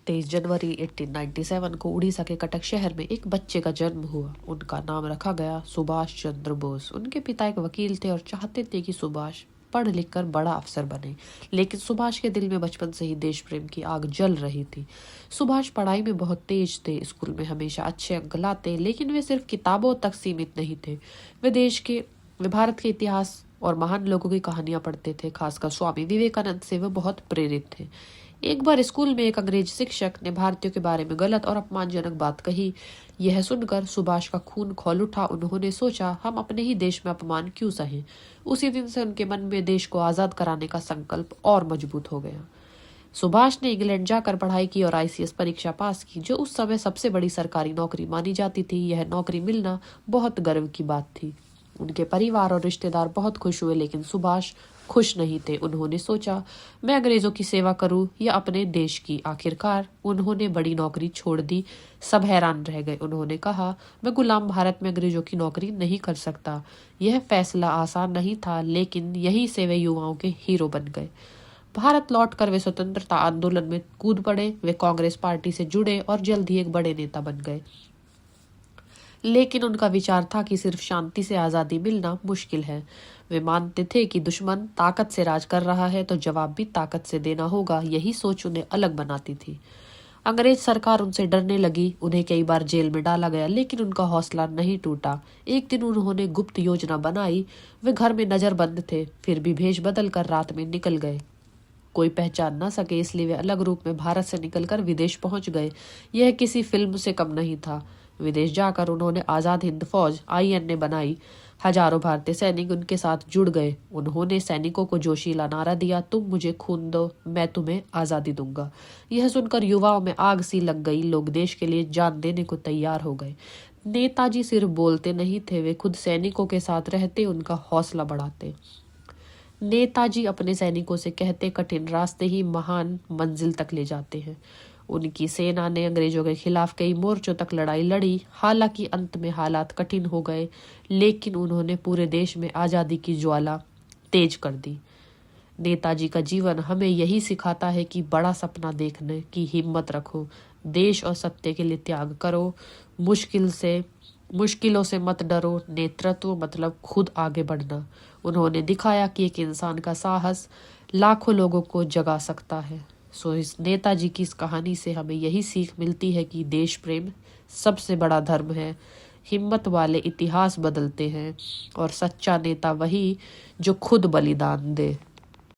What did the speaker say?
23 जनवरी 1897 को उड़ीसा के कटक शहर में एक बच्चे का जन्म हुआ। उनका नाम रखा गया सुभाष चंद्र बोस। उनके पिता एक वकील थे और चाहते थे कि सुभाष पढ़ लिख कर बड़ा अफसर बने, लेकिन सुभाष के दिल में बचपन से ही देश प्रेम की आग जल रही थी। सुभाष पढ़ाई में बहुत तेज थे, स्कूल में हमेशा अच्छे अंक लाते, लेकिन वे सिर्फ किताबों तक सीमित नहीं थे। वे भारत के इतिहास और महान लोगों की कहानियां पढ़ते थे। खासकर स्वामी विवेकानंद से वे बहुत प्रेरित थे। एक बार स्कूल में एक अंग्रेज शिक्षक ने भारतीयों के बारे में गलत और अपमानजनक बात कही। यह सुनकर सुभाष का खून खौल उठा। उन्होंने सोचा, हम अपने ही देश में अपमान क्यों सहें। उसी दिन से उनके मन में देश को आजाद कराने का संकल्प और मजबूत हो गया। सुभाष ने इंग्लैंड जाकर पढ़ाई की और ICS परीक्षा पास की, जो उस समय सबसे बड़ी सरकारी नौकरी मानी जाती थी। यह नौकरी मिलना बहुत गर्व की बात थी। उनके परिवार और रिश्तेदार बहुत खुश हुए, लेकिन सुभाष खुश नहीं थे। उन्होंने सोचा, मैं अंग्रेजों की सेवा करूं या अपने देश की। आखिरकार उन्होंने बड़ी नौकरी छोड़ दी। सब हैरान रह गए। उन्होंने कहा, मैं गुलाम भारत में अंग्रेजों की नौकरी नहीं कर सकता। यह फैसला आसान नहीं था, लेकिन यहीं से वे युवाओं के हीरो बन गए। भारत लौटकर वे स्वतंत्रता आंदोलन में कूद पड़े। वे कांग्रेस पार्टी से जुड़े और जल्द ही एक बड़े नेता बन गए। लेकिन उनका विचार था कि सिर्फ शांति से आजादी मिलना मुश्किल है। वे मानते थे कि दुश्मन ताकत से राज कर रहा है तो जवाब भी ताकत से देना होगा। यही सोच उन्हें अलग बनाती थी। अंग्रेज सरकार उनसे डरने लगी। उन्हें कई बार जेल में डाला गया, लेकिन उनका हौसला नहीं टूटा। एक दिन उन्होंने गुप्त योजना बनाई। वे घर में नजरबंद थे, फिर भी भेष बदल कर रात में निकल गए। कोई पहचान न सके, इसलिए वे अलग रूप में भारत से निकलकर विदेश पहुंच गए। यह किसी फिल्म से कम नहीं था। विदेश जाकर उन्होंने आजाद हिंद फौज INA बनाई। हजारों भारतीय सैनिक उनके साथ जुड़ गए। उन्होंने सैनिकों को जोशीला नारा दिया, तुम मुझे खून दो, मैं तुम्हें आजादी दूंगा। यह सुनकर युवाओं में आग सी लग गई। लोग देश के लिए जान देने को तैयार हो गए। नेताजी सिर्फ बोलते नहीं थे, वे खुद सैनिकों के साथ रहते, उनका हौसला बढ़ाते। नेताजी अपने सैनिकों से कहते, कठिन रास्ते ही महान मंजिल तक ले जाते हैं। उनकी सेना ने अंग्रेजों के खिलाफ कई मोर्चों तक लड़ाई लड़ी। हालांकि अंत में हालात कठिन हो गए, लेकिन उन्होंने पूरे देश में आज़ादी की ज्वाला तेज कर दी। नेताजी का जीवन हमें यही सिखाता है कि बड़ा सपना देखने की हिम्मत रखो, देश और सत्य के लिए त्याग करो, मुश्किलों से मत डरो। नेतृत्व मतलब खुद आगे बढ़ना। उन्होंने दिखाया कि एक इंसान का साहस लाखों लोगों को जगा सकता है। इस नेताजी की इस कहानी से हमें यही सीख मिलती है कि देश प्रेम सबसे बड़ा धर्म है। हिम्मत वाले इतिहास बदलते हैं और सच्चा नेता वही जो खुद बलिदान दे।